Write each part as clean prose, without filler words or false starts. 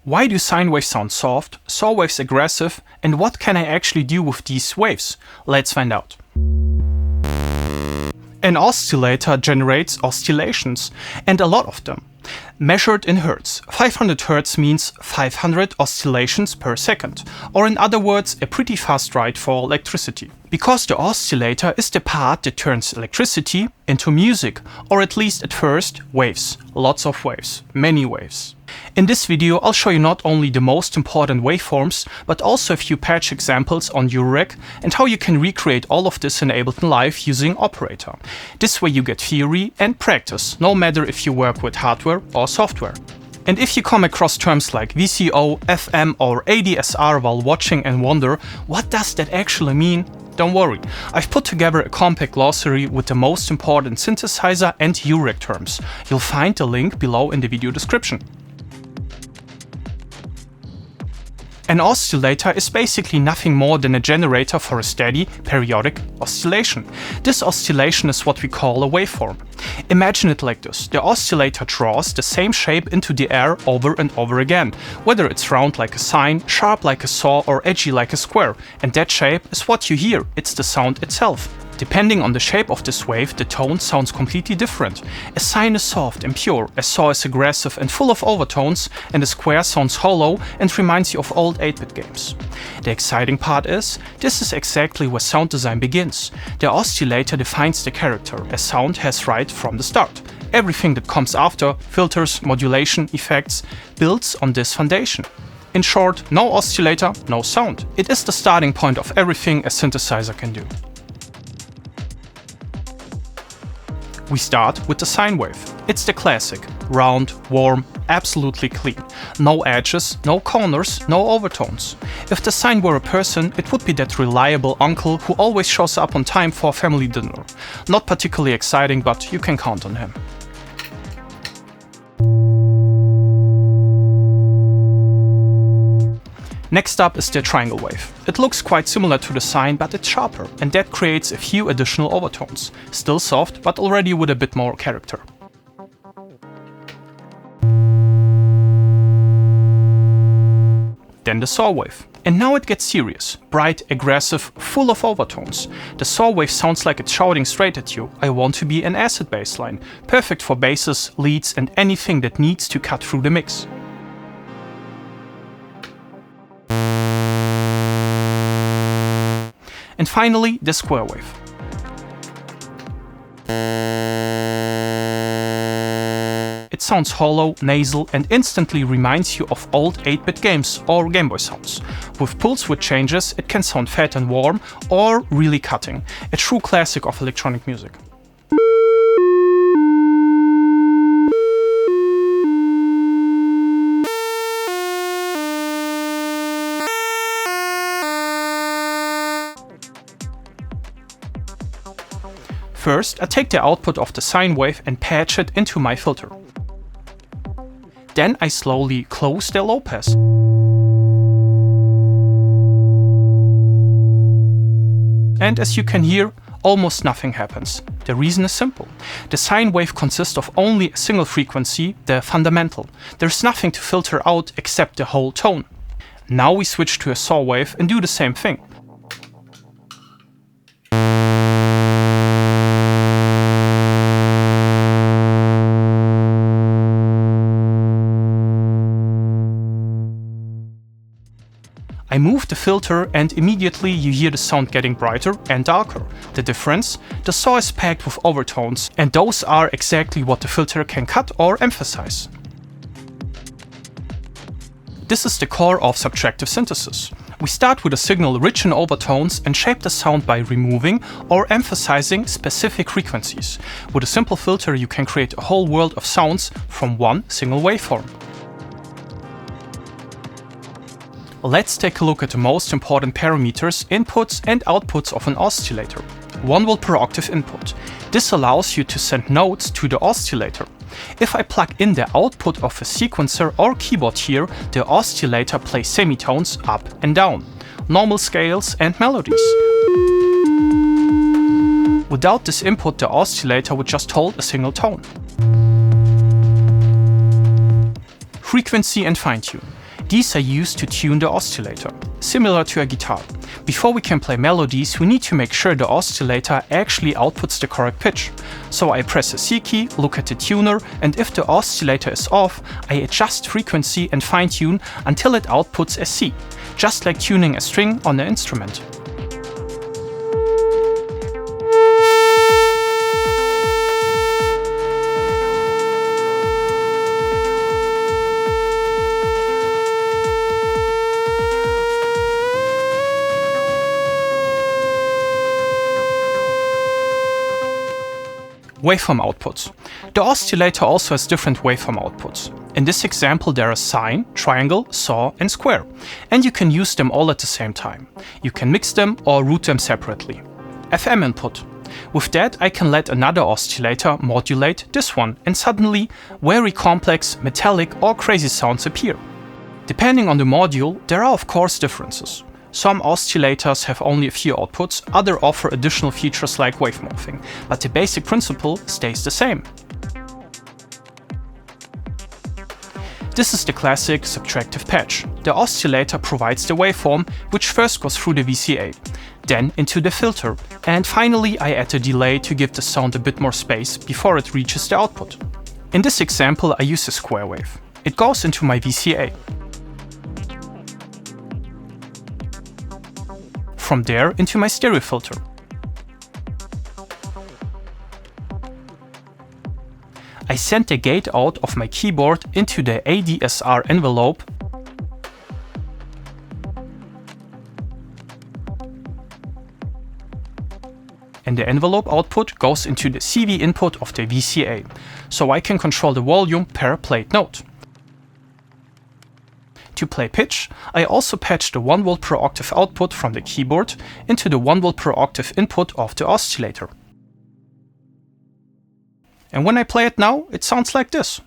Why do sine waves sound soft, saw waves aggressive, and what can I actually do with these waves? Let's find out. An oscillator generates oscillations, and a lot of them. Measured in hertz. 500 hertz means 500 oscillations per second, or in other words, a pretty fast ride for electricity. Because the oscillator is the part that turns electricity into music, or at least at first, waves. Lots of waves. Many waves. In this video, I'll show you not only the most important waveforms, but also a few patch examples on Eurorack and how you can recreate all of this in Ableton Live using Operator. This way you get theory and practice, no matter if you work with hardware or software. And if you come across terms like VCO, FM or ADSR while watching and wonder, what does that actually mean? Don't worry, I've put together a compact glossary with the most important synthesizer and Eurorack terms. You'll find the link below in the video description. An oscillator is basically nothing more than a generator for a steady, periodic oscillation. This oscillation is what we call a waveform. Imagine it like this. The oscillator draws the same shape into the air over and over again, whether it's round like a sine, sharp like a saw, or edgy like a square. And that shape is what you hear, it's the sound itself. Depending on the shape of this wave, the tone sounds completely different. A sine is soft and pure, a saw is aggressive and full of overtones, and a square sounds hollow and reminds you of old 8-bit games. The exciting part is, this is exactly where sound design begins. The oscillator defines the character a sound has right from the start. Everything that comes after, filters, modulation, effects, builds on this foundation. In short, no oscillator, no sound. It is the starting point of everything a synthesizer can do. We start with the sine wave. It's the classic. Round, warm, absolutely clean. No edges, no corners, no overtones. If the sine were a person, it would be that reliable uncle who always shows up on time for a family dinner. Not particularly exciting, but you can count on him. Next up is the triangle wave. It looks quite similar to the sine, but it's sharper, and that creates a few additional overtones. Still soft, but already with a bit more character. Then the saw wave. And now it gets serious. Bright, aggressive, full of overtones. The saw wave sounds like it's shouting straight at you. I want to be an acid bass line. Perfect for basses, leads, and anything that needs to cut through the mix. And finally, the square wave. It sounds hollow, nasal, and instantly reminds you of old 8-bit games or Game Boy sounds. With pulse width changes, it can sound fat and warm or really cutting. A true classic of electronic music. First, I take the output of the sine wave and patch it into my filter. Then I slowly close the low pass. And as you can hear, almost nothing happens. The reason is simple. The sine wave consists of only a single frequency, the fundamental. There's nothing to filter out except the whole tone. Now we switch to a saw wave and do the same thing. I move the filter and immediately you hear the sound getting brighter and darker. The difference? The saw is packed with overtones, and those are exactly what the filter can cut or emphasize. This is the core of subtractive synthesis. We start with a signal rich in overtones and shape the sound by removing or emphasizing specific frequencies. With a simple filter you can create a whole world of sounds from one single waveform. Let's take a look at the most important parameters, inputs and outputs of an oscillator. 1 volt per octave input. This allows you to send notes to the oscillator. If I plug in the output of a sequencer or keyboard here, the oscillator plays semitones up and down, normal scales and melodies. Without this input, the oscillator would just hold a single tone. Frequency and fine-tune. These are used to tune the oscillator, similar to a guitar. Before we can play melodies, we need to make sure the oscillator actually outputs the correct pitch. So I press a C key, look at the tuner, and if the oscillator is off, I adjust frequency and fine-tune until it outputs a C, just like tuning a string on an instrument. Waveform outputs. The oscillator also has different waveform outputs. In this example there are sine, triangle, saw and square, and you can use them all at the same time. You can mix them or route them separately. FM input. With that I can let another oscillator modulate this one, and suddenly very complex, metallic or crazy sounds appear. Depending on the module, there are of course differences. Some oscillators have only a few outputs, others offer additional features like wave morphing, but the basic principle stays the same. This is the classic subtractive patch. The oscillator provides the waveform, which first goes through the VCA, then into the filter, and finally I add a delay to give the sound a bit more space before it reaches the output. In this example I use a square wave. It goes into my VCA. From there into my stereo filter. I send the gate out of my keyboard into the ADSR envelope and the envelope output goes into the CV input of the VCA, so I can control the volume per played note. To play pitch, I also patch the 1 volt per octave output from the keyboard into the 1 volt per octave input of the oscillator. And when I play it now, it sounds like this.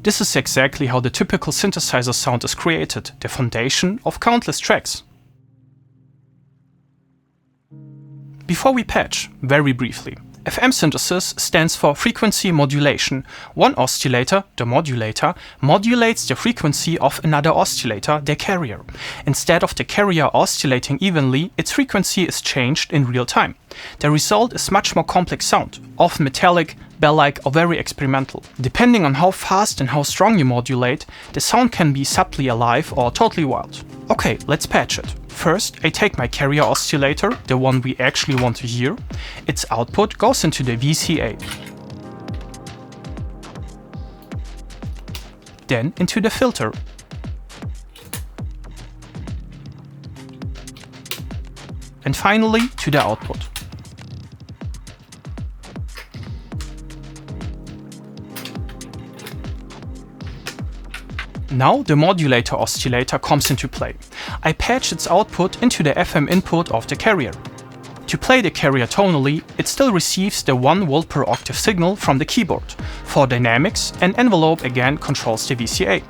This is exactly how the typical synthesizer sound is created, the foundation of countless tracks. Before we patch, very briefly, FM synthesis stands for frequency modulation. One oscillator, the modulator, modulates the frequency of another oscillator, the carrier. Instead of the carrier oscillating evenly, its frequency is changed in real time. The result is much more complex sound, often metallic, bell-like or very experimental. Depending on how fast and how strong you modulate, the sound can be subtly alive or totally wild. Okay, let's patch it. First, I take my carrier oscillator, the one we actually want to hear. Its output goes into the VCA. Then into the filter. And finally to the output. Now the modulator oscillator comes into play. I patch its output into the FM input of the carrier. To play the carrier tonally, it still receives the 1 volt per octave signal from the keyboard. For dynamics, an envelope again controls the VCA.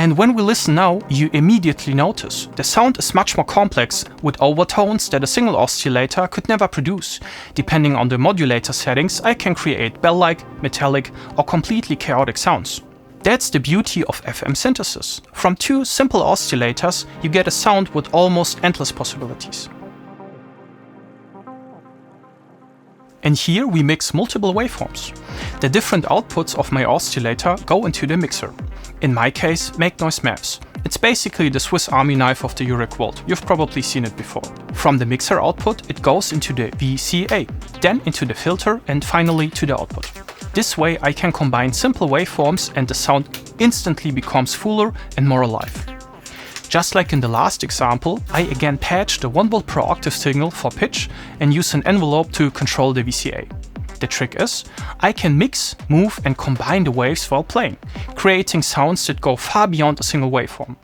And when we listen now, you immediately notice the sound is much more complex with overtones that a single oscillator could never produce. Depending on the modulator settings, I can create bell-like, metallic or completely chaotic sounds. That's the beauty of FM synthesis. From two simple oscillators, you get a sound with almost endless possibilities. And here we mix multiple waveforms. The different outputs of my oscillator go into the mixer. In my case, make noise maps. It's basically the Swiss Army knife of the Eurorack world. You've probably seen it before. From the mixer output, it goes into the VCA, then into the filter and finally to the output. This way I can combine simple waveforms and the sound instantly becomes fuller and more alive. Just like in the last example, I again patch the 1 volt per octave signal for pitch and use an envelope to control the VCA. The trick is, I can mix, move and combine the waves while playing, creating sounds that go far beyond a single waveform.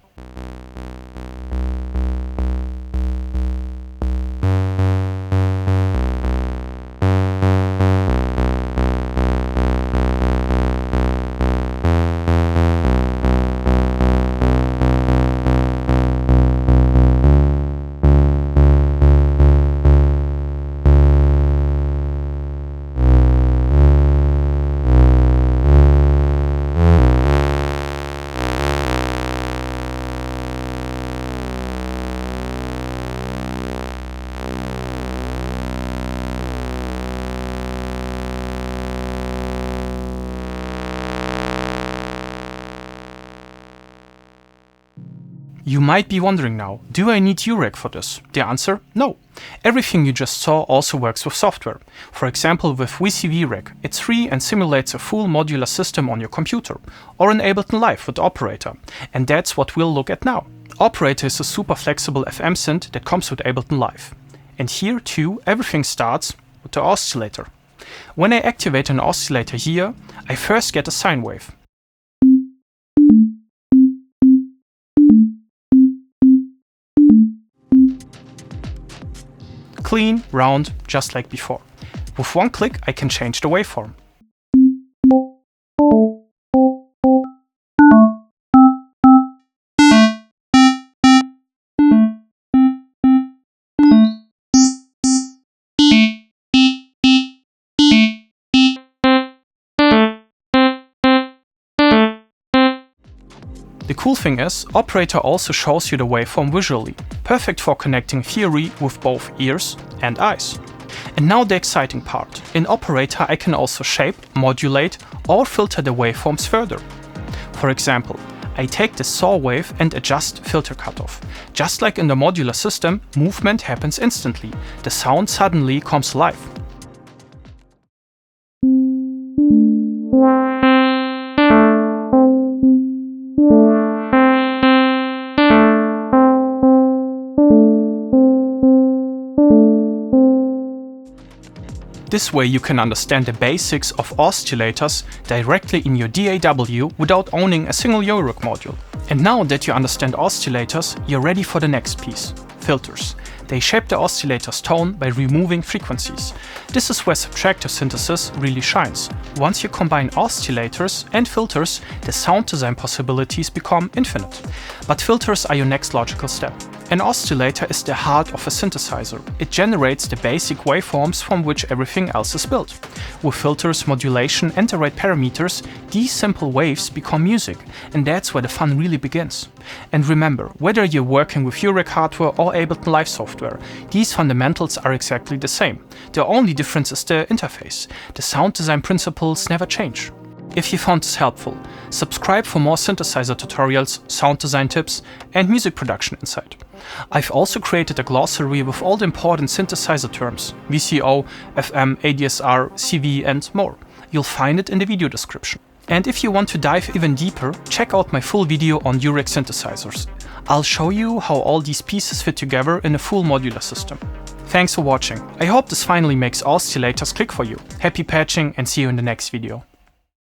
You might be wondering now, do I need Eurorack for this? The answer, no. Everything you just saw also works with software. For example, with Eurorack, it's free and simulates a full modular system on your computer, or in Ableton Live with Operator. And that's what we'll look at now. Operator is a super flexible FM synth that comes with Ableton Live. And here too, everything starts with the oscillator. When I activate an oscillator here, I first get a sine wave. Clean, round, just like before. With one click I can change the waveform. The cool thing is, Operator also shows you the waveform visually, perfect for connecting theory with both ears and eyes. And now the exciting part. In Operator I can also shape, modulate or filter the waveforms further. For example, I take the saw wave and adjust filter cutoff. Just like in the modular system, movement happens instantly. The sound suddenly comes alive. This way you can understand the basics of oscillators directly in your DAW without owning a single Eurorack module. And now that you understand oscillators, you're ready for the next piece, filters. They shape the oscillator's tone by removing frequencies. This is where subtractive synthesis really shines. Once you combine oscillators and filters, the sound design possibilities become infinite. But filters are your next logical step. An oscillator is the heart of a synthesizer. It generates the basic waveforms from which everything else is built. With filters, modulation and the right parameters, these simple waves become music, and that's where the fun really begins. And remember, whether you're working with Eurorack hardware or Ableton Live software, these fundamentals are exactly the same. The only difference is the interface. The sound design principles never change. If you found this helpful, subscribe for more synthesizer tutorials, sound design tips and music production insight. I've also created a glossary with all the important synthesizer terms, VCO, FM, ADSR, CV and more. You'll find it in the video description. And if you want to dive even deeper, check out my full video on Eurorack synthesizers. I'll show you how all these pieces fit together in a full modular system. Thanks for watching. I hope this finally makes oscillators click for you. Happy patching and see you in the next video.